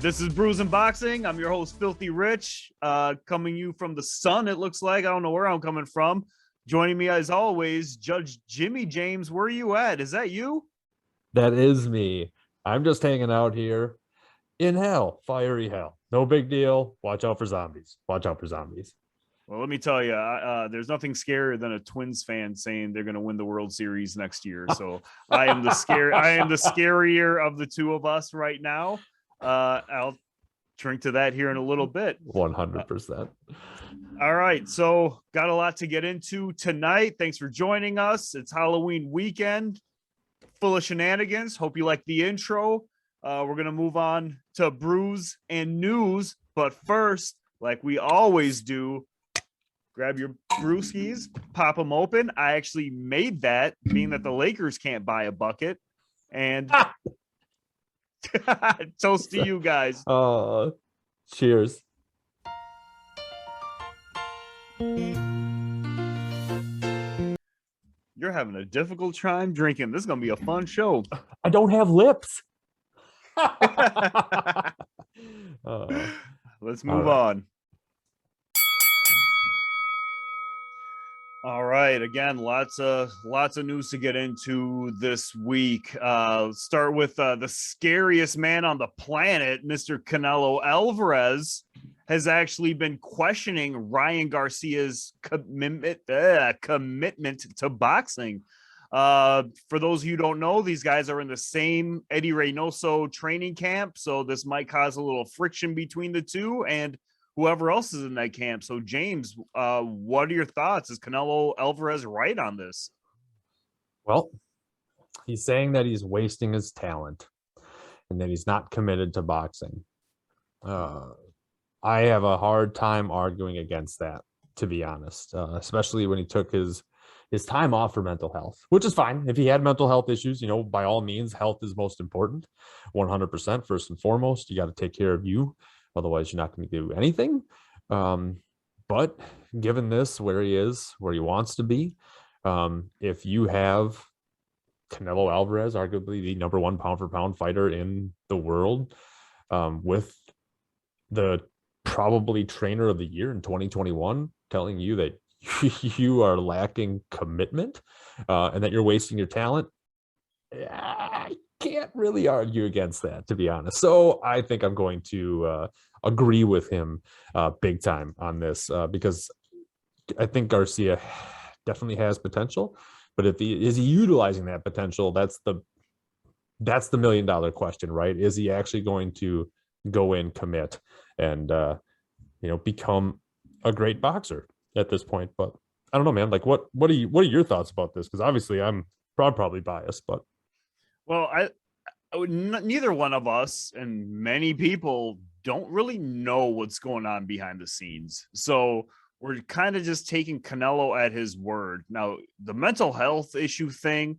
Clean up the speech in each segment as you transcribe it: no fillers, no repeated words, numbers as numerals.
This is Brews and Boxing. I'm your host, Filthy Rich, coming you from the sun, it looks like. I don't know where I'm coming from. Joining me, as always, Judge Jimmy James. Where are you at? Is that you? That is me. I'm just hanging out here in hell, fiery hell. No big deal. Watch out for zombies. Watch out for zombies. Well, let me tell you, there's nothing scarier than a Twins fan saying they're going to win the World Series next year. So I am the scarier of the two of us right now. I'll drink to that here in a little bit. 100%. All right, so got a lot to get into tonight. Thanks for joining us. It's Halloween weekend, full of shenanigans. Hope you like the intro. We're going to move on to brews and news. But first, like we always do, grab your brewskis, pop them open. I actually made that, being that the Lakers can't buy a bucket. And toast to you guys. Cheers. You're having a difficult time drinking. This is going to be a fun show. I don't have lips. Let's move on. All right. Again, lots of news to get into this week. Start with the scariest man on the planet, Mr. Canelo Alvarez, has actually been questioning Ryan Garcia's commitment to boxing. For those of you who don't know, these guys are in the same Eddie Reynoso training camp, so this might cause a little friction between the two and whoever else is in that camp. So, James, what are your thoughts? Is Canelo Alvarez right on this? Well, he's saying that he's wasting his talent and that he's not committed to boxing. I have a hard time arguing against that, to be honest, especially when he took his time off for mental health, which is fine. If he had mental health issues, by all means, health is most important. 100%, first and foremost, you got to take care of you. Otherwise, you're not going to do anything. But given this, where he is, where he wants to be, if you have Canelo Alvarez, arguably the number one pound for pound fighter in the world, with the probably trainer of the year in 2021, telling you that you are lacking commitment and that you're wasting your talent, I can't really argue against that, to be honest. So I think I'm going to agree with him big time on this, because I think Garcia definitely has potential, but is he utilizing that potential? That's the $1 million question, right? Is he actually going to go in, commit, and become a great boxer at this point? But I don't know, man. Like, what are your thoughts about this? Because obviously I'm probably biased, but well, neither one of us and many people don't really know what's going on behind the scenes. So we're kind of just taking Canelo at his word. Now, the mental health issue thing,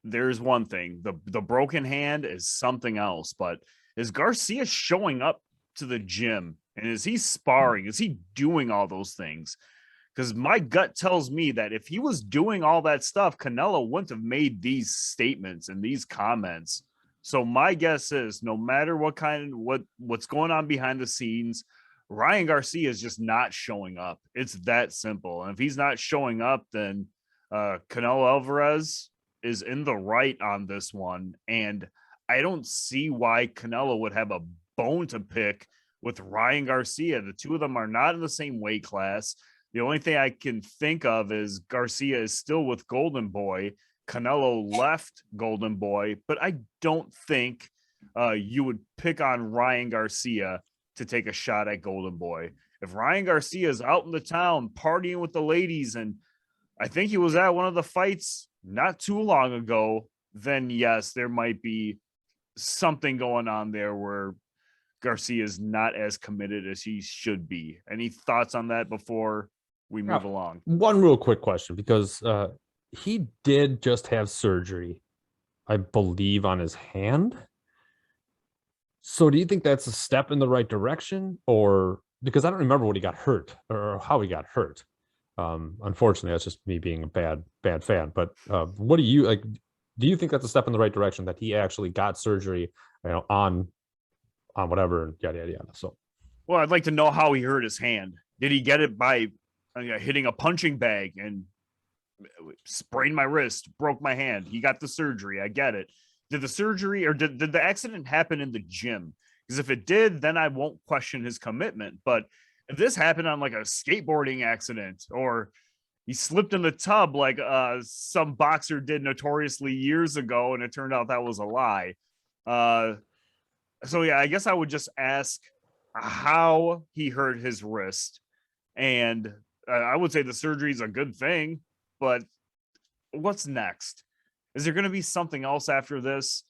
there's one thing. The broken hand is something else. But is Garcia showing up to the gym? And is he sparring? Is he doing all those things? Because my gut tells me that if he was doing all that stuff, Canelo wouldn't have made these statements and these comments. So my guess is, no matter what's going on behind the scenes, Ryan Garcia is just not showing up. It's that simple. And if he's not showing up, then Canelo Alvarez is in the right on this one. And I don't see why Canelo would have a bone to pick with Ryan Garcia. The two of them are not in the same weight class. The only thing I can think of is Garcia is still with Golden Boy. Canelo left Golden Boy, but I don't think you would pick on Ryan Garcia to take a shot at Golden Boy. If Ryan Garcia is out in the town partying with the ladies, and I think he was at one of the fights not too long ago, then yes, there might be something going on there where Garcia is not as committed as he should be. Any thoughts on that before we move along? One real quick question, because he did just have surgery, I believe, on his hand. So do you think that's a step in the right direction? Or because I don't remember what he got hurt or how he got hurt. Unfortunately, that's just me being a bad fan. But what do you like? Do you think that's a step in the right direction that he actually got surgery, on whatever, yada yada yada? So, Well, I'd like to know how he hurt his hand. Did he get it by hitting a punching bag and sprained my wrist, broke my hand? He got the surgery. I get it. Did the surgery or did the accident happen in the gym? Because if it did, then I won't question his commitment. But if this happened on like a skateboarding accident or he slipped in the tub like some boxer did notoriously years ago, and it turned out that was a lie. So yeah, I guess I would just ask how he hurt his wrist, and I would say the surgery is a good thing, but what's next? Is there going to be something else after this?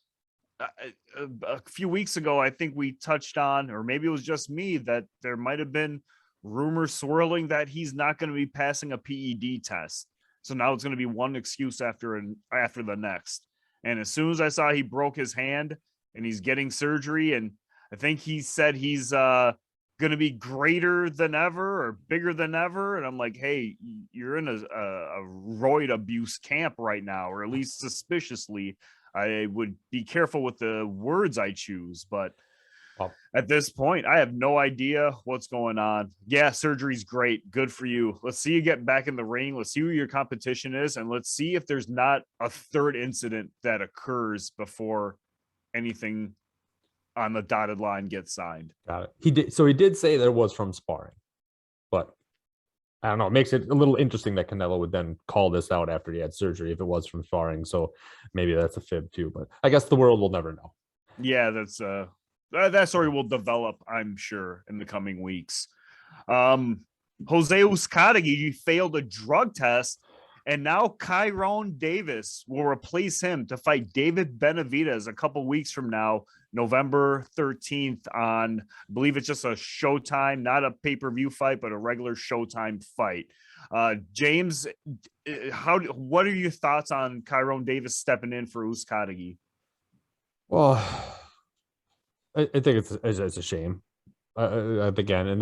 A few weeks ago, I think we touched on, or maybe it was just me, that there might have been rumors swirling that he's not going to be passing a PED test. So now it's going to be one excuse after the next. And as soon as I saw he broke his hand and he's getting surgery, and I think he said he's going to be greater than ever or bigger than ever. And I'm like, hey, you're in a roid abuse camp right now, or at least suspiciously. I would be careful with the words I choose, but at this point, I have no idea what's going on. Yeah, surgery's great. Good for you. Let's see you get back in the ring. Let's see who your competition is, and let's see if there's not a third incident that occurs before anything on the dotted line gets signed. got it. He did. So he did say that it was from sparring, but I don't know. It makes it a little interesting that Canelo would then call this out after he had surgery if it was from sparring. So maybe that's a fib too. But I guess the world will never know. Yeah, that story will develop, I'm sure, in the coming weeks. Jose Uzcategui failed a drug test, and now Kyron Davis will replace him to fight David Benavidez a couple weeks from now, November 13th on, I believe it's just a Showtime, not a pay-per-view fight, but a regular Showtime fight. James, what are your thoughts on Kyron Davis stepping in for Uzcategui? Well, I think it's a shame. Again, and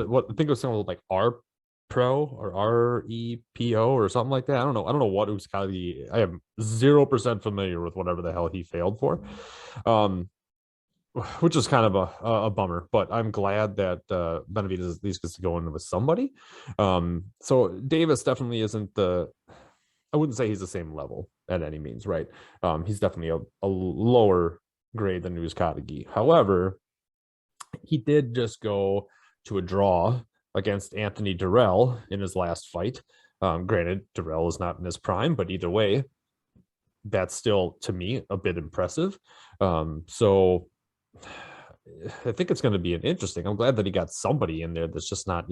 what I think it was something like R Pro or REPO or something like that. I don't know what Uzcategui. I am 0% familiar with whatever the hell he failed for, which is kind of a bummer. But I'm glad that Benavidez at least gets to go in with somebody. So Davis definitely isn't I wouldn't say he's the same level at any means, right? He's definitely a lower grade than Uzcategui. However, he did just go to a draw against Anthony Durrell in his last fight. Granted, Durrell is not in his prime, but either way, that's still, to me, a bit impressive. So I think it's going to be interesting. I'm glad that he got somebody in there that's just not,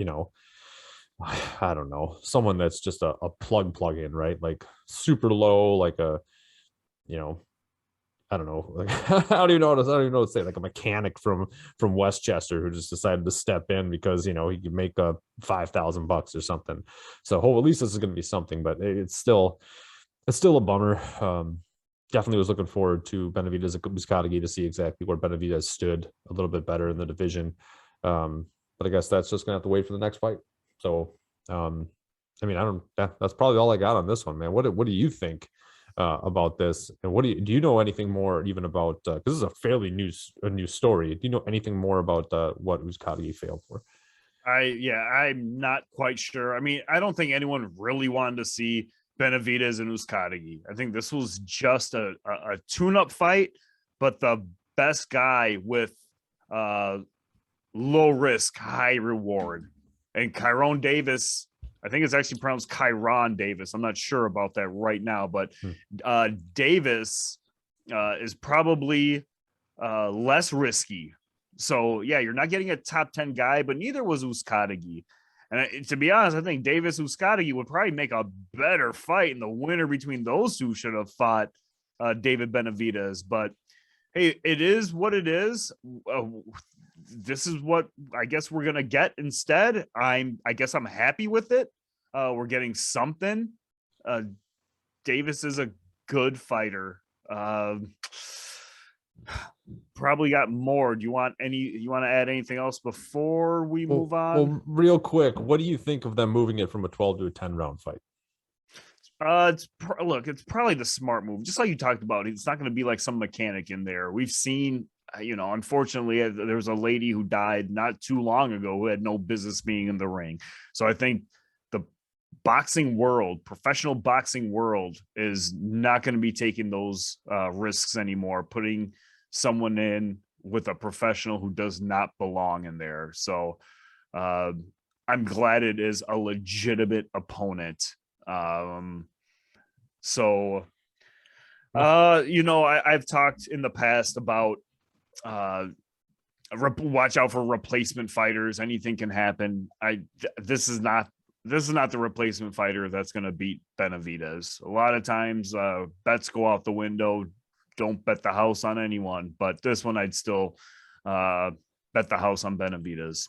I don't know, someone that's just a plug in, right? Like super low, like I don't know. Like, I don't even know what to say. Like a mechanic from Westchester who just decided to step in because he could make $5,000 or something. So at least this is going to be something, but it's still a bummer. Definitely was looking forward to Benavidez and Uzcategui to see exactly where Benavidez stood a little bit better in the division. But I guess that's just gonna have to wait for the next fight. So that's probably all I got on this one, man. What do you think about this, and do you know anything more even about because this is a fairly new story? Do you know anything more about what Uzcategui failed for? I'm not quite sure. I mean, I don't think anyone really wanted to see Benavidez and Uzcategui. I think this was just a tune-up fight, but the best guy with low risk, high reward. And Kyron Davis, I think it's actually pronounced Kyron Davis. I'm not sure about that right now, but Davis is probably less risky. So, yeah, you're not getting a top 10 guy, but neither was Uzcategui. And to be honest, I think Davis Uzcategui would probably make a better fight, and the winner between those two should have fought David Benavidez. But hey, it is what it is. This is what I guess we're gonna get instead. I guess I'm happy with it. We're getting something. Davis is a good fighter. Probably got more. You want to add anything else before we move on? Well, real quick, what do you think of them moving it from a 12 to a 10 round fight? It's probably the smart move. Just like you talked about, it's not going to be like some mechanic in there. We've seen, unfortunately, there was a lady who died not too long ago who had no business being in the ring. So I think the professional boxing world, is not going to be taking those risks anymore, putting someone in with a professional who does not belong in there. So I'm glad it is a legitimate opponent. So, I've talked in the past about watch out for replacement fighters. Anything can happen. This is not the replacement fighter that's going to beat Benavidez. A lot of times, bets go out the window. Don't bet the house on anyone, but this one I'd still bet the house on Benavidez.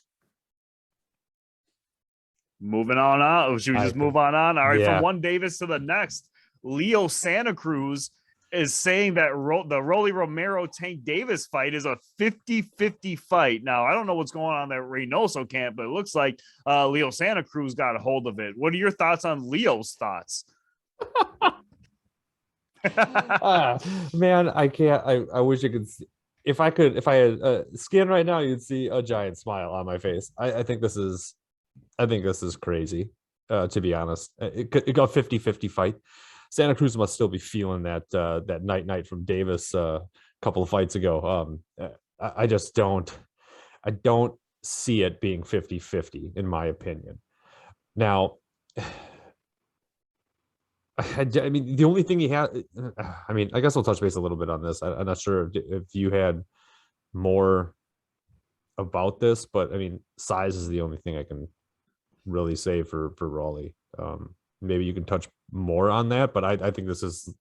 Moving on out. Should we just move on? All right, yeah. From one Davis to the next. Leo Santa Cruz is saying that the Rolly Romero Tank Davis fight is a 50-50 fight. Now, I don't know what's going on in that Reynoso camp, but it looks like Leo Santa Cruz got a hold of it. What are your thoughts on Leo's thoughts? Man, I can't. I wish I could see. If I had skin right now, you'd see a giant smile on my face. I think this is crazy, to be honest. It got 50-50 fight. Santa Cruz must still be feeling that night from Davis a couple of fights ago. I just don't see it being 50-50 in my opinion. Now, I mean, the only thing he had, I mean, I guess I'll touch base a little bit on this. I'm not sure if you had more about this, but I mean, size is the only thing I can really say for Raleigh. Maybe you can touch more on that, but I think this is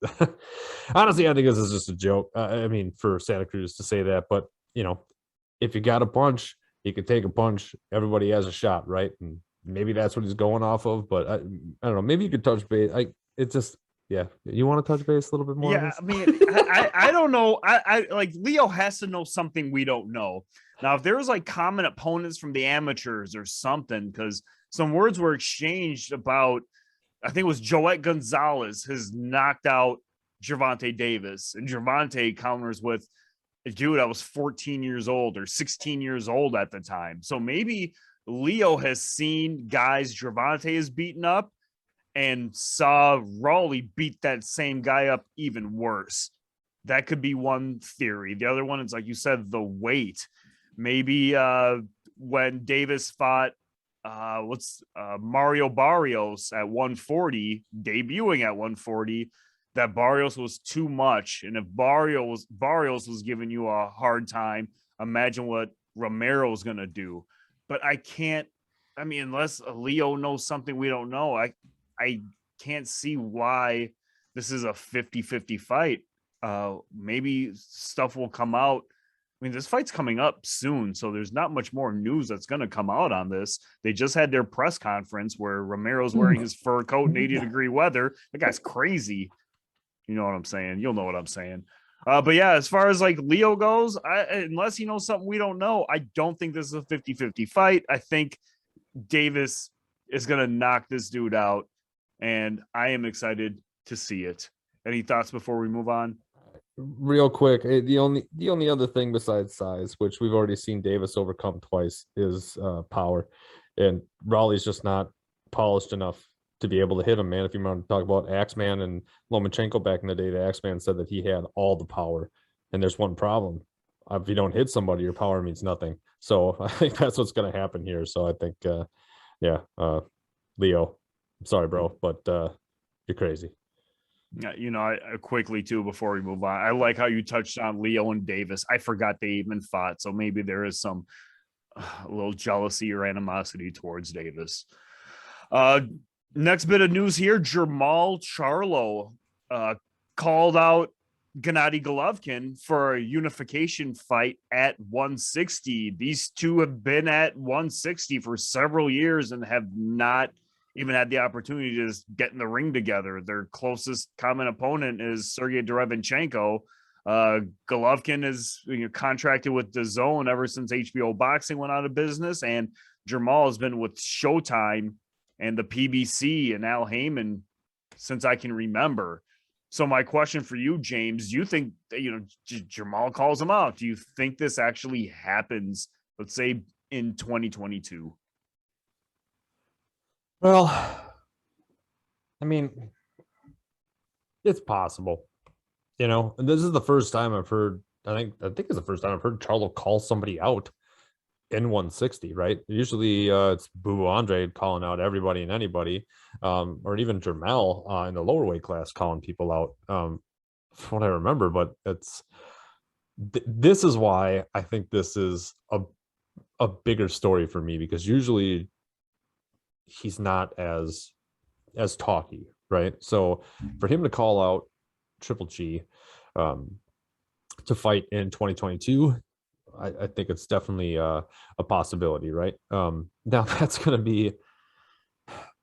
honestly, I think this is just a joke. I mean, for Santa Cruz to say that, but if you got a punch, you can take a punch. Everybody has a shot, right? And maybe that's what he's going off of. But I don't know. Maybe you could touch base. It's just, yeah. You want to touch base a little bit more? Yeah, I mean, I don't know. I like Leo has to know something we don't know. Now, if there was like common opponents from the amateurs or something, because some words were exchanged about, I think it was Joet Gonzalez has knocked out Gervonta Davis, and Gervonta counters with, dude, I was 14 years old or 16 years old at the time. So maybe Leo has seen guys Gervonta is beaten up and saw Raleigh beat that same guy up even worse. That could be one theory. The other one is, like you said, the weight. Maybe when Davis fought Mario Barrios at 140, debuting at 140, that Barrios was too much. And if Barrios was giving you a hard time, imagine what Romero's going to do. But unless Leo knows something we don't know, I can't see why this is a 50-50 fight. Maybe stuff will come out. I mean, this fight's coming up soon, so there's not much more news that's going to come out on this. They just had their press conference where Romero's wearing his fur coat in 80-degree weather. That guy's crazy. You know what I'm saying? You'll know what I'm saying. But yeah, as far as like Leo goes, unless he knows something we don't know, I don't think this is a 50-50 fight. I think Davis is going to knock this dude out, and I am excited to see it. Any thoughts before we move on? Real quick, the only other thing besides size, which we've already seen Davis overcome twice, is power, and Raleigh's just not polished enough to be able to hit him, man. If you want to talk about Axeman and Lomachenko back in the day, the Axeman said that he had all the power, and there's one problem: if you don't hit somebody, your power means nothing. So I think that's what's going to happen here. So I think, Leo, I'm sorry, bro, but you're crazy. I quickly too, before we move on, I like how you touched on Leo and Davis. I forgot they even fought, so maybe there is some a little jealousy or animosity towards Davis. Next bit of news here: Jamal Charlo called out Gennady Golovkin for a unification fight at 160. These two have been at 160 for several years and have not even had the opportunity to just get in the ring together. Their closest common opponent is Sergey Derevyanchenko. Golovkin is contracted with DAZN ever since HBO Boxing went out of business, and Jamal has been with Showtime and the PBC and Al Heyman since I can remember. So my question for you, James, do you think that, Jamal calls him out? Do you think this actually happens, let's say in 2022? Well, I mean, it's possible, and this is the first time I've heard, I think it's the first time I've heard Charlo call somebody out in 160, right? Usually it's Boo Andre calling out everybody and anybody, or even Jermel in the lower weight class calling people out, from what I remember. But this is why I think this is a bigger story for me, because usually he's not as talky, right? So for him to call out Triple G to fight in 2022, I think it's definitely a possibility, right? Now that's going to be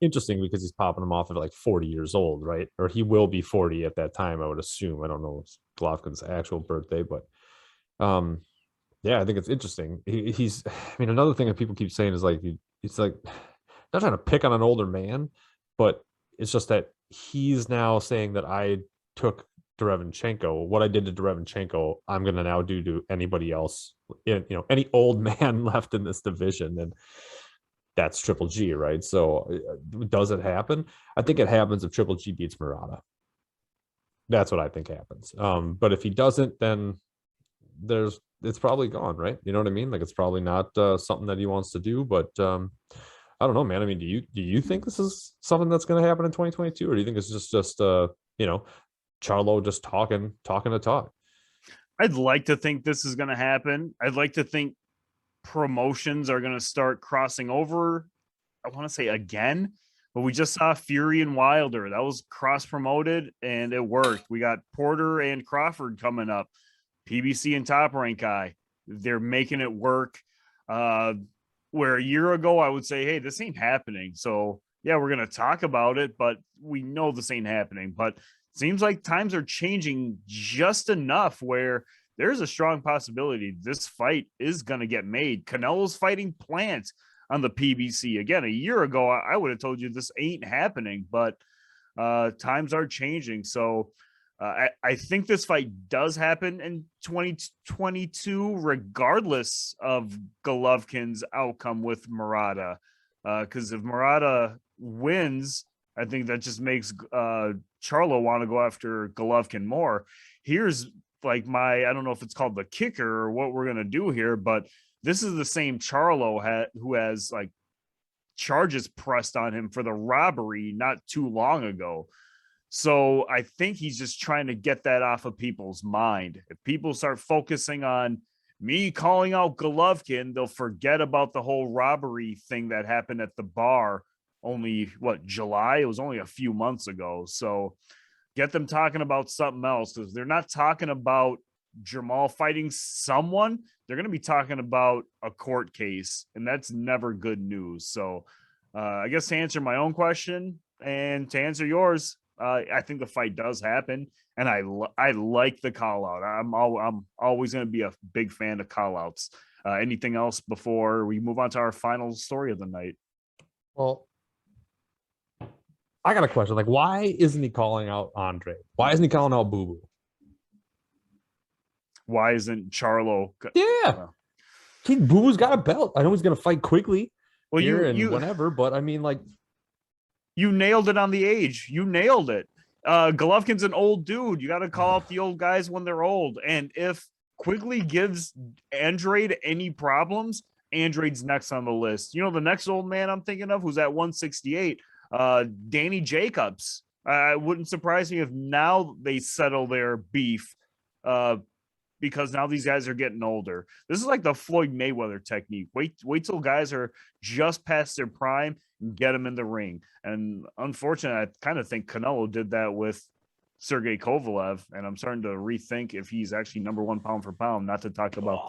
interesting because he's popping him off at like 40 years old, right? Or he will be 40 at that time, I would assume. I don't know Golovkin's actual birthday, but yeah, I think it's interesting. He's, I mean, another thing that people keep saying is like, it's like, not trying to pick on an older man, but it's just that he's now saying that I took Derevenchenko, what I did to Derevenchenko, I'm going to now do to anybody else, any old man left in this division. And that's Triple G, right? So does it happen? I think it happens if Triple G beats Murata. That's what I think happens. But if he doesn't, then it's probably gone, right? You know what I mean? Like, it's probably not something that he wants to do, but I don't know, man. I mean, do you think this is something that's going to happen in 2022, or do you think it's just Charlo just talking to talk? I'd like to think this is going to happen. I'd like to think promotions are going to start crossing over. I want to say again, but we just saw Fury and Wilder. That was cross promoted and it worked. We got Porter and Crawford coming up. PBC and Top Rank guy. They're making it work. Where a year ago I would say, hey, this ain't happening. So yeah, we're going to talk about it, but we know this ain't happening. But it seems like times are changing just enough where there's a strong possibility this fight is going to get made. Canelo's fighting Plant on the PBC. Again, a year ago, I would have told you this ain't happening, but times are changing. So I think this fight does happen in 2022, regardless of Golovkin's outcome with Murata. Because if Murata wins, I think that just makes Charlo want to go after Golovkin more. Here's like I don't know if it's called the kicker or what we're going to do here, but this is the same Charlo who has like charges pressed on him for the robbery not too long ago. So I think he's just trying to get that off of people's mind. If people start focusing on me calling out Golovkin, they'll forget about the whole robbery thing that happened at the bar only, July? It was only a few months ago. So get them talking about something else, because they're not talking about Jamal fighting someone. They're going to be talking about a court case, and that's never good news. So I guess to answer my own question and to answer yours, I think the fight does happen, and I like the call out. I'm always going to be a big fan of call outs. Anything else before we move on to our final story of the night? Well, I got a question. Like, why isn't he calling out Andre? Why isn't he calling out Boo Boo? Why isn't Charlo? Yeah, Boo Boo's got a belt. I know he's going to fight quickly. Well, you whenever, but I mean, like, you nailed it on the age. You nailed it. Golovkin's an old dude. You got to call out the old guys when they're old. And if Quigley gives Andrade any problems, Andrade's next on the list. You know, the next old man I'm thinking of who's at 168, Danny Jacobs. It wouldn't surprise me if now they settle their beef because now these guys are getting older. This is like the Floyd Mayweather technique. Wait till guys are just past their prime and get them in the ring. And unfortunately, I kind of think Canelo did that with Sergey Kovalev, and I'm starting to rethink if he's actually number one pound for pound, not to talk about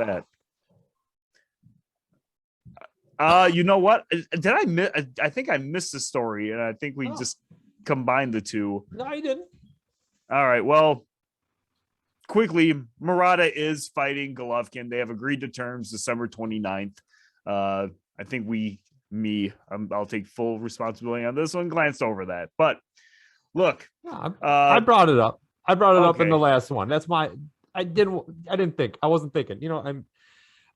that. You know what? Did I miss? I think I missed the story, and I think we just combined the two. No, you didn't. All right. Well, quickly, Murata is fighting Golovkin. They have agreed to terms December 29th. I think I'll take full responsibility on this one, glanced over that. But Look, Yeah, I brought it up. I brought it up in the okay. last one. That's my. I didn't think. I wasn't thinking. I'm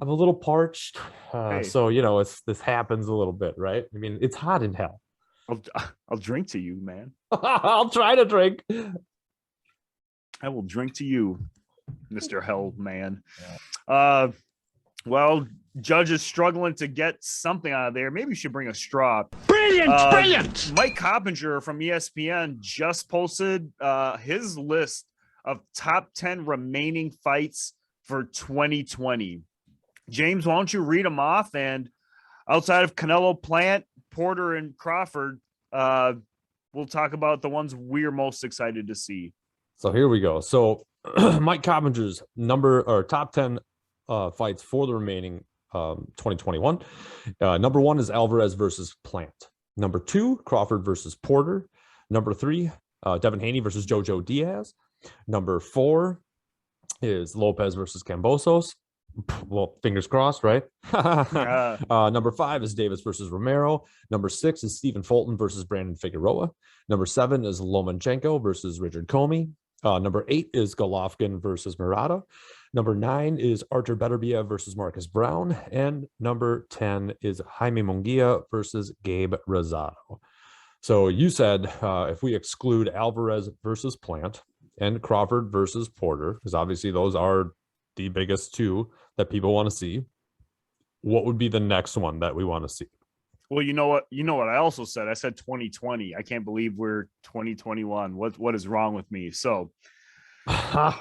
a little parched. Hey, So this happens a little bit, right? I mean, it's hot in hell. I'll I'll drink to you, man. I'll try to drink. I will drink to you, Mr. Hell Man. Uh well, Judge is struggling to get something out of there. Maybe we should bring a straw. Brilliant! Mike Coppinger from ESPN just posted his list of top 10 remaining fights for 2020. James, why don't you read them off? And outside of Canelo, Plant, Porter, and Crawford, we'll talk about the ones we're most excited to see. So here we go. So Mike Coppinger's top 10 fights for the remaining 2021. Number 1 is Alvarez versus Plant. Number 2, Crawford versus Porter. Number 3, Devin Haney versus Jojo Diaz. Number 4 is Lopez versus Kambosos. Well, fingers crossed, right? Number 5 is Davis versus Romero. Number 6 is Stephen Fulton versus Brandon Figueroa. Number 7 is Lomachenko versus Richard Comey. Number 8 is Golovkin versus Murata. Number 9 is Artur Beterbiev versus Marcus Brown. And number 10 is Jaime Munguia versus Gabe Rosado. So you said if we exclude Alvarez versus Plant and Crawford versus Porter, because obviously those are the biggest two that people want to see, what would be the next one that we want to see? Well, you know what I also said. I said 2020. I can't believe we're 2021. What is wrong with me? So I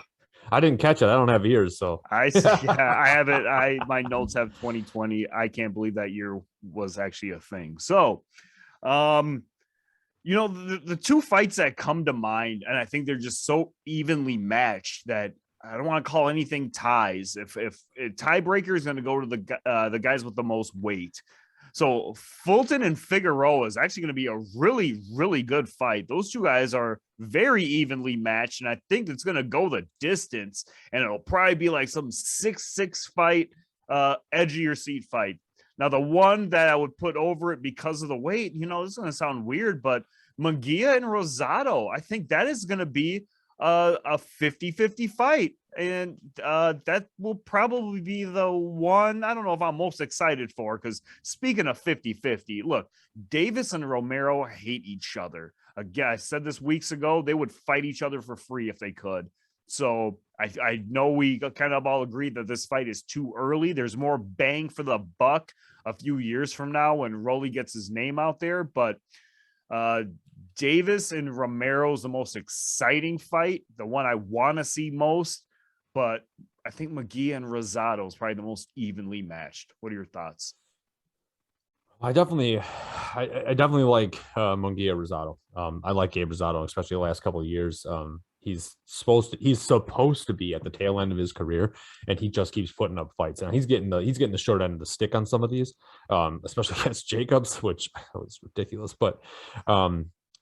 didn't catch it. I don't have ears, so I have it. My notes have 2020. I can't believe that year was actually a thing. So, the two fights that come to mind, and I think they're just so evenly matched that I don't want to call anything ties. If tiebreaker is going to go to the guys with the most weight. So Fulton and Figueroa is actually going to be a really, really good fight. Those two guys are very evenly matched, and I think it's going to go the distance, and it'll probably be like some 6-6 fight, edge of your seat fight. Now, the one that I would put over it because of the weight, this is going to sound weird, but Munguia and Rosado, I think that is going to be a 50-50 fight. And that will probably be the one I don't know if I'm most excited for, because speaking of 50-50, look, Davis and Romero hate each other. Again, I said this weeks ago, they would fight each other for free if they could. So I know we kind of all agree that this fight is too early. There's more bang for the buck a few years from now when Rolly gets his name out there. But Davis and Romero is the most exciting fight, the one I want to see most. But I think Munguia and Rosado is probably the most evenly matched. What are your thoughts? I definitely like Munguia Rosado. I like Gabe Rosado, especially the last couple of years. He's supposed to be at the tail end of his career, and he just keeps putting up fights. And he's getting the short end of the stick on some of these, especially against Jacobs, which was ridiculous. But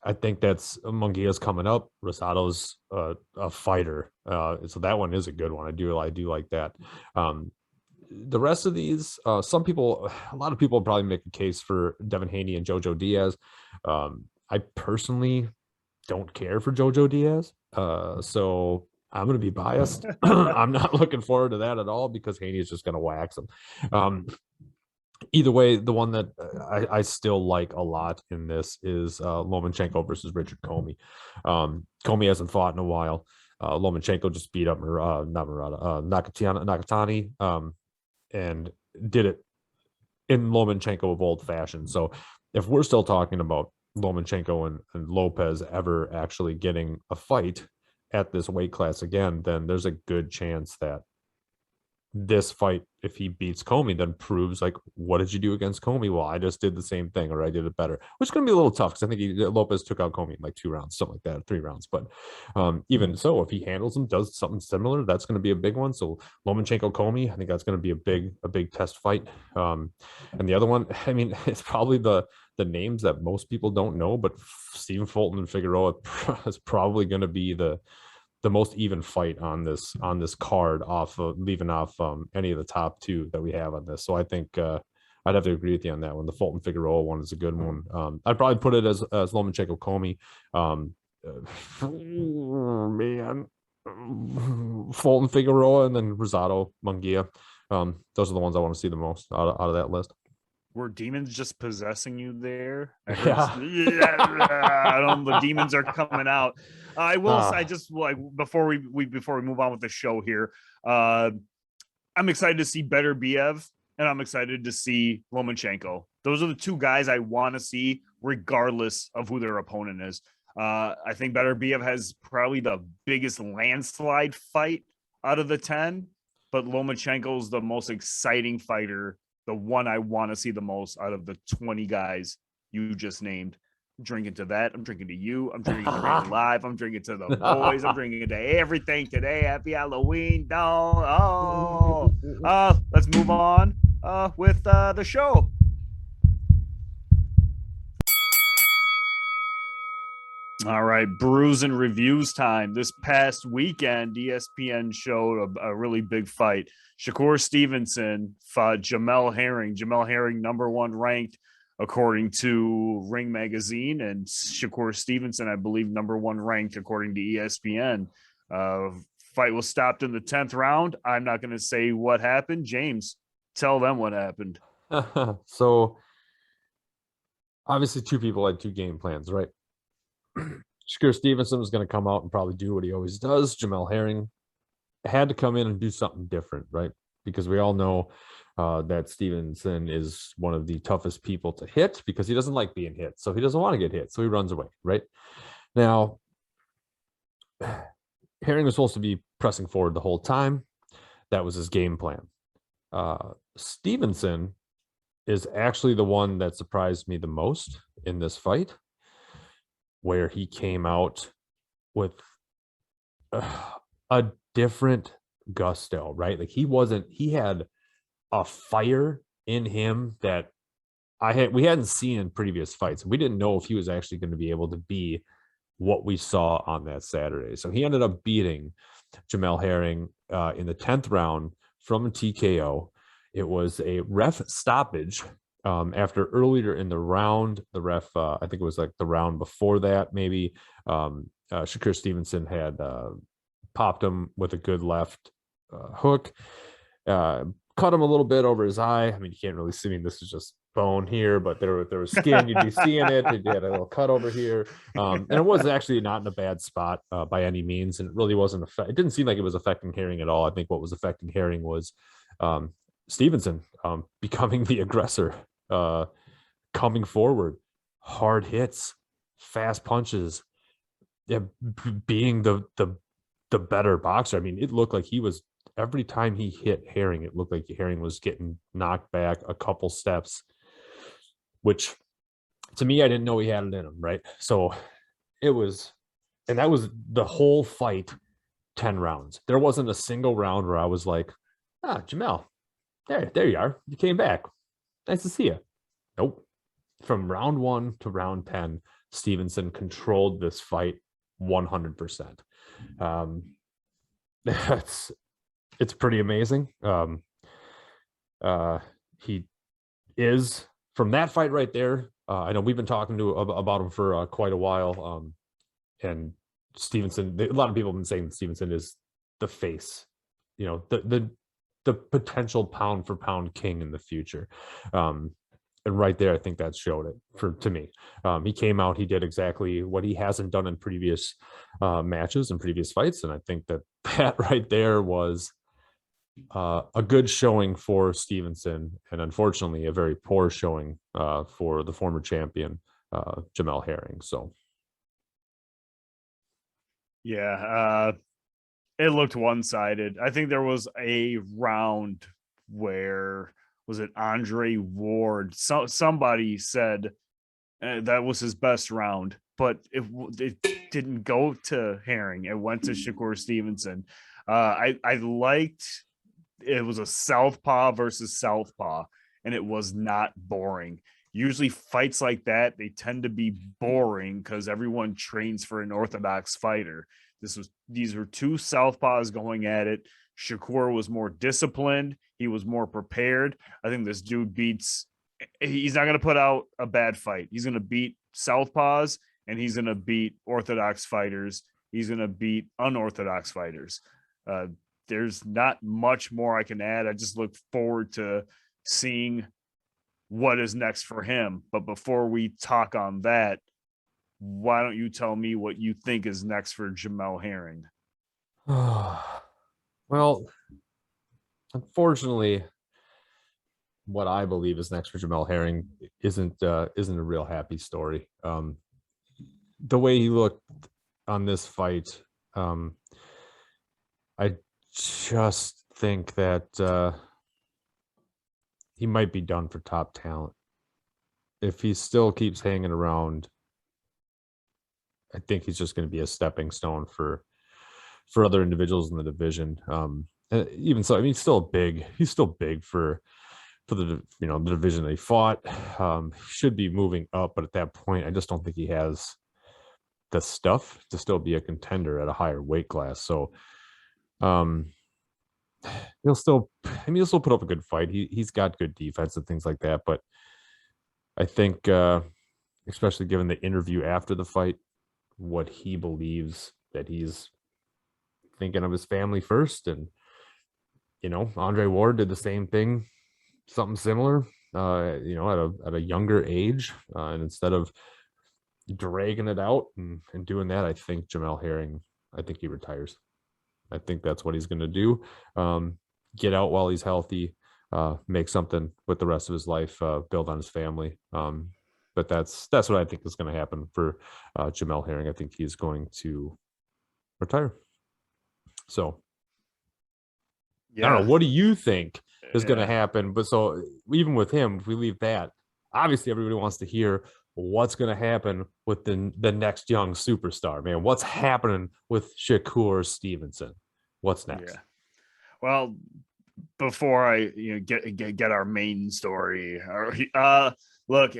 I think that's Munguia's coming up. Rosado's a fighter, so that one is a good one. I do like that. The rest of these, a lot of people probably make a case for Devin Haney and Jojo Diaz. I personally don't care for Jojo Diaz, so I'm going to be biased. I'm not looking forward to that at all because Haney is just going to wax him. Either way, the one that I still like a lot in this is Lomachenko versus Richard Comey. Comey hasn't fought in a while. Lomachenko just beat up Nakatani, and did it in Lomachenko of old fashion. So if we're still talking about Lomachenko and Lopez ever actually getting a fight at this weight class again, then there's a good chance that this fight, if he beats Comey, then proves like, what did you do against Comey? Well, I just did the same thing, or I did it better, which is going to be a little tough because I think Lopez took out Comey in like 2 rounds, something like that, 3 rounds. But even so, if he handles him, does something similar, that's going to be a big one. So Lomachenko Comey, I think that's going to be a big test fight. And the other one, I mean, it's probably the names that most people don't know, but Stephen Fulton and Figueroa is probably going to be the most even fight on this card, leaving off any of the top 2 that we have on this. So I think I'd have to agree with you on that one. The Fulton Figueroa one is a good one. I'd probably put it as Lomachenko Comey. man, Fulton Figueroa, and then Rosado Munguia. Those are the ones I want to see the most out of that list. Were demons just possessing you there? I heard, Yeah. I don't know, the demons are coming out. I will. I Ah. just like before we move on with the show here. I'm excited to see Beterbiev, and I'm excited to see Lomachenko. Those are the two guys I want to see, regardless of who their opponent is. I think Beterbiev has probably the biggest landslide fight out of the 10, but Lomachenko is the most exciting fighter, the one I want to see the most out of the 20 guys you just named. I'm drinking to that. I'm drinking to you. I'm drinking to Randy Live. I'm drinking to the boys. I'm drinking to everything today. Happy Halloween, dog. Let's move on with the show. All right, brews and reviews time. This past weekend, ESPN showed a really big fight. Shakur Stevenson fought Jamel Herring. Jamel Herring, #1 ranked according to Ring Magazine, and Shakur Stevenson, I believe, #1 ranked according to ESPN. Fight was stopped in the 10th round. I'm not going to say what happened. James, tell them what happened. So, obviously, two people had two game plans, right? Shakur Stevenson was going to come out and probably do what he always does. Jamel Herring had to come in and do something different, right? Because we all know that Stevenson is one of the toughest people to hit because he doesn't like being hit. So he doesn't want to get hit. So he runs away, right? Now, Herring was supposed to be pressing forward the whole time. That was his game plan. Stevenson is actually the one that surprised me the most in this fight, where he came out with a different gusto, right? Like he had a fire in him that we hadn't seen in previous fights. We didn't know if he was actually going to be able to be what we saw on that Saturday. So he ended up beating Jamel Herring in the 10th round from a TKO. It was a ref stoppage. After earlier in the round, the ref, I think it was like the round before that, maybe Shakur Stevenson had popped him with a good left hook, cut him a little bit over his eye. I mean, you can't really see me. This is just bone here, but there was skin. You'd be seeing it. He had a little cut over here, and it was actually not in a bad spot by any means. And it really wasn't. It didn't seem like it was affecting Herring at all. I think what was affecting Herring was Stevenson becoming the aggressor, coming forward, hard hits, fast punches, being the better boxer. I mean, it looked like he was, every time he hit Herring, it looked like Herring was getting knocked back a couple steps, which to me, I didn't know he had it in him, right? So it was, and that was the whole fight, 10 rounds. There wasn't a single round where I was like, Jamel, there you are. You came back. Nice to see you. Nope. From round 1 to round 10, Stevenson controlled this fight 100%. It's pretty amazing. He is, from that fight right there. I know we've been talking about him for quite a while. And Stevenson, a lot of people have been saying Stevenson is the face, the potential pound for pound king in the future. And right there, I think that showed it to me. He came out, he did exactly what he hasn't done in previous matches and previous fights. And I think that right there was a good showing for Stevenson, and unfortunately a very poor showing for the former champion, Jamel Herring. So. Yeah, it looked one-sided. I think there was a round where, was it Andre Ward? Somebody said that was his best round, but it didn't go to Herring. It went to Shakur Stevenson. I liked, it was a southpaw versus southpaw, and it was not boring. Usually fights like that, they tend to be boring because everyone trains for an orthodox fighter. These were two southpaws going at it. Shakur was more disciplined. He was more prepared. I think this dude he's not going to put out a bad fight. He's going to beat southpaws, and he's going to beat orthodox fighters. He's going to beat unorthodox fighters. There's not much more I can add. I just look forward to seeing what is next for him. But before we talk on that, why don't you tell me what you think is next for Jamel Herring? Well, unfortunately, what I believe is next for Jamel Herring isn't a real happy story. The way he looked on this fight, I just think that he might be done for top talent. If he still keeps hanging around, I think he's just going to be a stepping stone for other individuals in the division. Even so, I mean, he's still big for the the division that he fought. Should be moving up, but at that point, I just don't think he has the stuff to still be a contender at a higher weight class. So he'll still put up a good fight. He's got good defense and things like that, but I think especially given the interview after the fight, what he believes, that he's thinking of his family first. And Andre Ward did the same thing, something similar, at a younger age, and instead of dragging it out and doing that, I think Jamel Herring, I think he retires. I think that's what he's going to do. Get out while he's healthy, make something with the rest of his life, build on his family. But that's what I think is going to happen for Jamel Herring. I think he's going to retire. So I don't know. What do you think is going to happen? But so even with him, if we leave that, obviously everybody wants to hear what's going to happen with the next young superstar, man. What's happening with Shakur Stevenson? What's next? Yeah. Well, before I get our main story, look,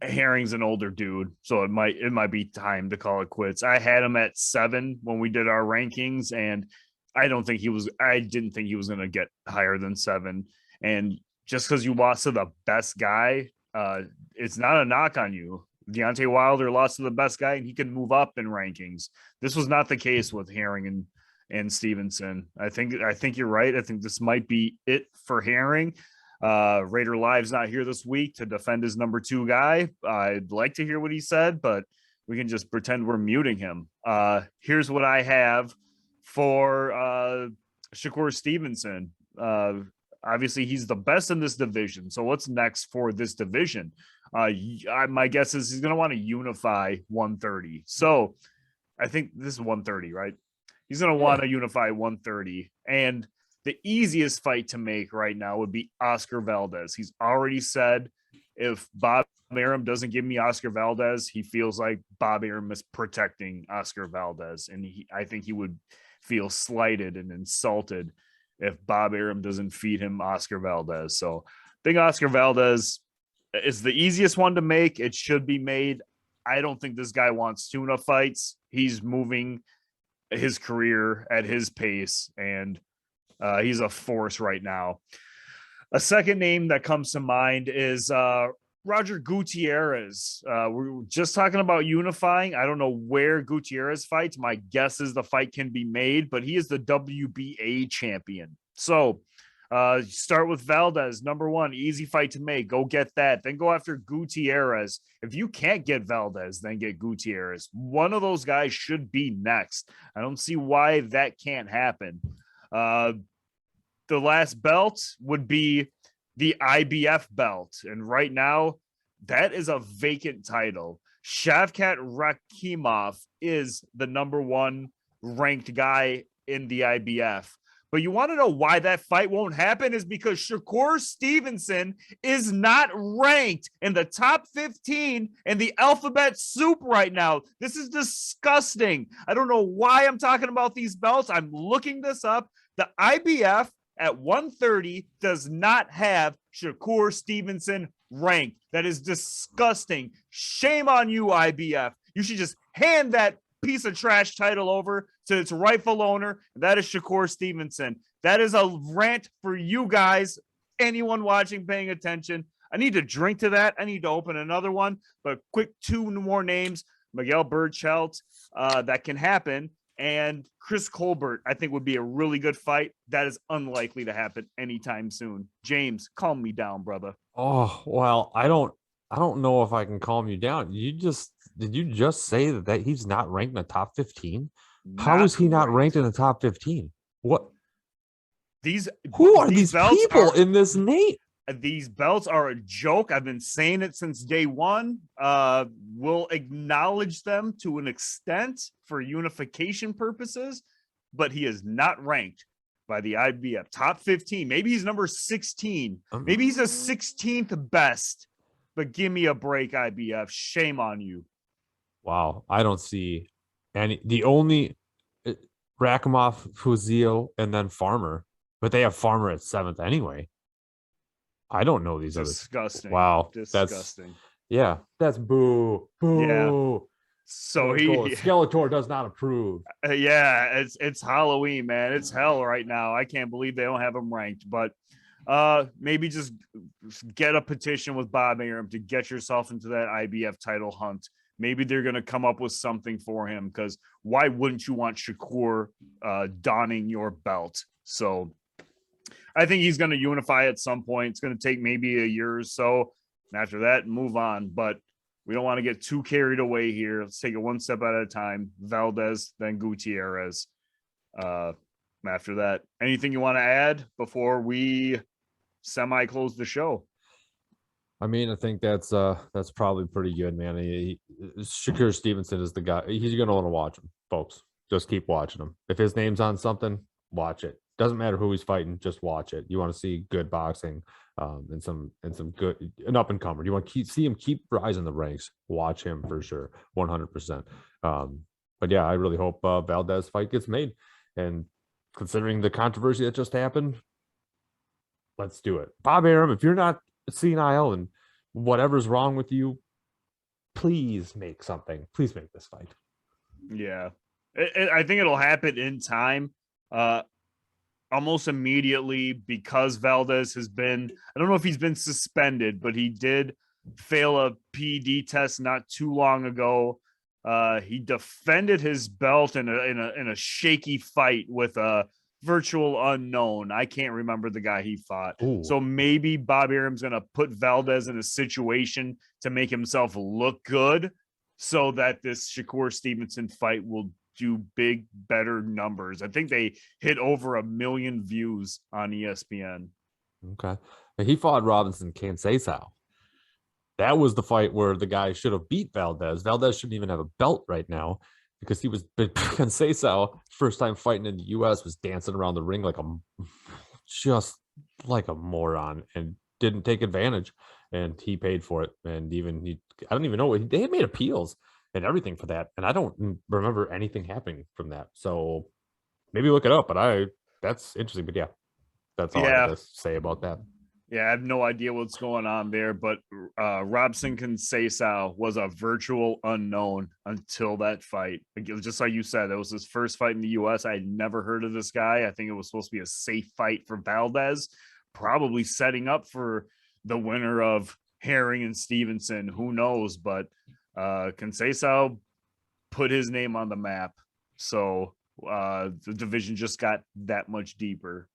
Herring's an older dude, so it might be time to call it quits. I had him at 7 when we did our rankings, and I didn't think he was going to get higher than 7. And just because you lost to the best guy, it's not a knock on you. Deontay Wilder lost to the best guy, and he can move up in rankings. This was not the case with Herring and Stevenson. I think you're right. I think this might be it for Herring. Raider Live's not here this week to defend his number 2 guy. I'd like to hear what he said, but we can just pretend we're muting him. Here's what I have for Shakur Stevenson. Obviously, he's the best in this division. So what's next for this division? My guess is he's going to want to unify 130. So I think this is 130, right? He's going to want to unify 130. And the easiest fight to make right now would be Oscar Valdez. He's already said if Bob Arum doesn't give me Oscar Valdez, he feels like Bob Arum is protecting Oscar Valdez. And I think he would feel slighted and insulted if Bob Arum doesn't feed him Oscar Valdez. So I think Oscar Valdez is the easiest one to make. It should be made. I don't think this guy wants tuna fights. He's moving his career at his pace, and he's a force right now. A second name that comes to mind is Roger Gutierrez. We're just talking about unifying. I don't know where Gutierrez fights. My guess is the fight can be made, but he is the WBA champion. So start with Valdez, number 1, easy fight to make. Go get that. Then go after Gutierrez. If you can't get Valdez, then get Gutierrez. One of those guys should be next. I don't see why that can't happen. The last belt would be the IBF belt. And right now, that is a vacant title. Shavkat Rakhimov is the number 1 ranked guy in the IBF. But you want to know why that fight won't happen is because Shakur Stevenson is not ranked in the top 15 in the alphabet soup right now. This is disgusting. I don't know why I'm talking about these belts. I'm looking this up. The IBF at 130 does not have Shakur Stevenson ranked. That is disgusting. Shame on you, IBF. You should just hand that piece of trash title over to its rightful owner. That is Shakur Stevenson. That is a rant for you guys. Anyone watching, paying attention. I need to drink to that. I need to open another one. But quick 2 more names. Miguel Berchelt, that can happen. And Chris Colbert, I think, would be a really good fight. That is unlikely to happen anytime soon. James, calm me down, brother. Oh, well, I don't know if I can calm you down. Did you just say that he's not ranked in the top 15? How is Not he not ranked ranked. in the top 15? What These who are these these belts people are in this name? these belts are a joke. I've been saying it since day one. We'll acknowledge them to an extent for unification purposes, but he is not ranked by the IBF top 15. Maybe he's number 16. Maybe he's a 16th best. But give me a break, IBF. Shame on you. Wow, I don't see any. The only Rakhimov, Fuzio, and then Farmer, but they have Farmer at 7th anyway. I don't know these Disgusting. other. Wow, Disgusting. that's boo, boo. Yeah. So Skeletor does not approve. Yeah, it's Halloween, man. It's hell right now. I can't believe they don't have him ranked, but maybe just get a petition with Bob Arum to get yourself into that IBF title hunt. Maybe they're going to come up with something for him, because why wouldn't you want Shakur donning your belt? So I think he's going to unify at some point. It's going to take maybe a year or so. And after that, move on. But we don't want to get too carried away here. Let's take it one step at a time. Valdez, then Gutierrez. After that, anything you want to add before we semi-close the show? I mean, I think that's probably pretty good, man. Shakur Stevenson is the guy. He's going to want to watch him, folks. Just keep watching him. If his name's on something, watch it. Doesn't matter who he's fighting, just watch it. You want to see good boxing, and some good an up and comer. You want to see him keep rising the ranks. Watch him for sure, 100%. But yeah, I really hope Valdez fight gets made. And considering the controversy that just happened, let's do it. Bob Arum, if you're not senile and whatever's wrong with you, please make something. Please make this fight. Yeah, I think it'll happen in time. Almost immediately, because Valdez has been, I don't know if he's been suspended, but he did fail a PD test not too long ago. He defended his belt in a shaky fight with a virtual unknown. I can't remember the guy he fought. Ooh. So maybe Bob Arum's going to put Valdez in a situation to make himself look good, so that this Shakur Stevenson fight will do better numbers. I think they hit over 1 million views on ESPN. Okay. He fought Robinson Cansesao. That was the fight where the guy should have beat Valdez. Valdez shouldn't even have a belt right now, because he was Cansesao, first time fighting in the US, was dancing around the ring just like a moron and didn't take advantage, and he paid for it. And I don't even know, they had made appeals and everything for that, and I don't remember anything happening from that. So maybe look it up, but that's interesting. But yeah, that's all I have to say about that. Yeah, I have no idea what's going on there, but Robson Cansesao was a virtual unknown until that fight. Just like you said, it was his first fight in the US. I had never heard of this guy. I think it was supposed to be a safe fight for Valdez, probably setting up for the winner of Herring and Stevenson. Who knows? But Cansesao put his name on the map. So the division just got that much deeper.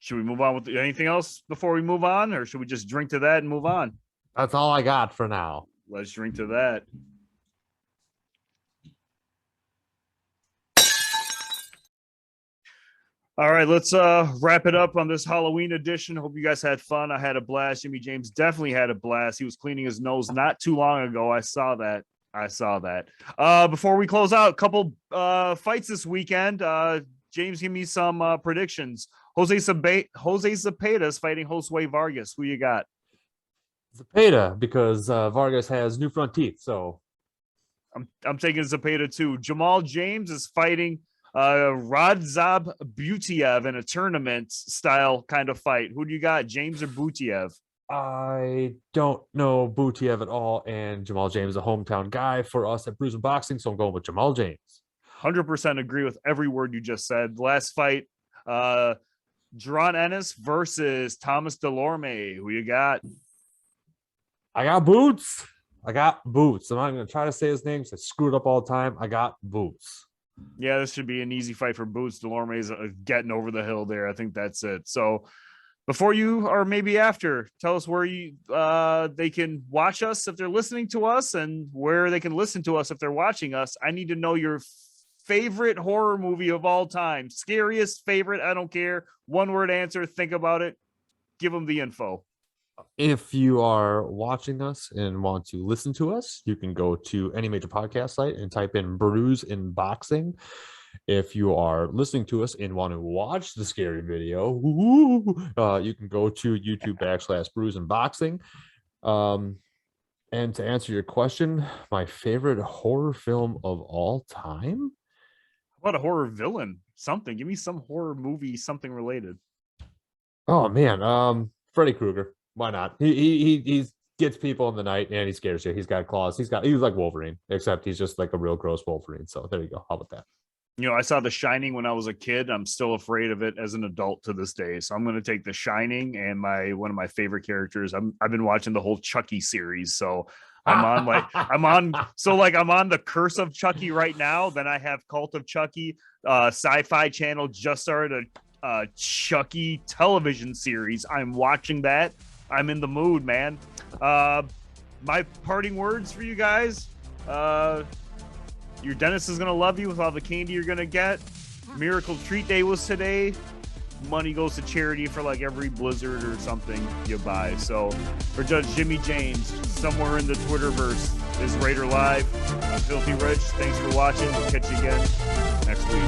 Should we move on with anything else before we move on, or should we just drink to that and move on? That's all I got for now. Let's drink to that. All right, let's wrap it up on this Halloween edition. Hope you guys had fun. I had a blast. Jimmy James definitely had a blast. He was cleaning his nose not too long ago. I saw that. Before we close out, a couple fights this weekend. James, give me some predictions. Jose Zepeda is fighting Josue Vargas. Who you got? Zepeda, because Vargas has new front teeth. So I'm taking Zepeda too. Jamal James is fighting Radzab Butiev in a tournament style kind of fight. Who do you got, James or Butiev? I don't know Butiev at all, and Jamal James is a hometown guy for us at Bruiser Boxing, so I'm going with Jamal James. 100% agree with every word you just said. Last fight, Jaron Ennis versus Thomas Delorme. Who you got? I got Boots. I got Boots. I'm not going to try to say his name because I screw it up all the time. I got Boots. Yeah, this should be an easy fight for Boots. Delorme's getting over the hill there. I think that's it. So before you, or maybe after, tell us where you they can watch us if they're listening to us, and where they can listen to us if they're watching us. I need to know your favorite horror movie of all time. Scariest, favorite, I don't care. One word answer, think about it. Give them the info. If you are watching us and want to listen to us, you can go to any major podcast site and type in Brews in Boxing. If you are listening to us and want to watch the scary video, you can go to YouTube /Brews in Boxing. And to answer your question, my favorite horror film of all time? How about a horror villain? Something. Give me some horror movie, something related. Oh man, Freddy Krueger. Why not? He gets people in the night and he scares you. He's got claws. He was like Wolverine, except he's just like a real gross Wolverine. So there you go. How about that? You know, I saw The Shining when I was a kid. I'm still afraid of it as an adult to this day. So I'm going to take The Shining and one of my favorite characters. I've been watching the whole Chucky series. So I'm on the Curse of Chucky right now. Then I have Cult of Chucky. Sci-Fi Channel just started a Chucky television series. I'm watching that. I'm in the mood, man. My parting words for you guys. Your dentist is going to love you with all the candy you're going to get. Miracle Treat Day was today. Money goes to charity for like every Blizzard or something you buy. So for Judge Jimmy James, somewhere in the Twitterverse is Raider Live. I'm Filthy Rich. Thanks for watching. We'll catch you again next week.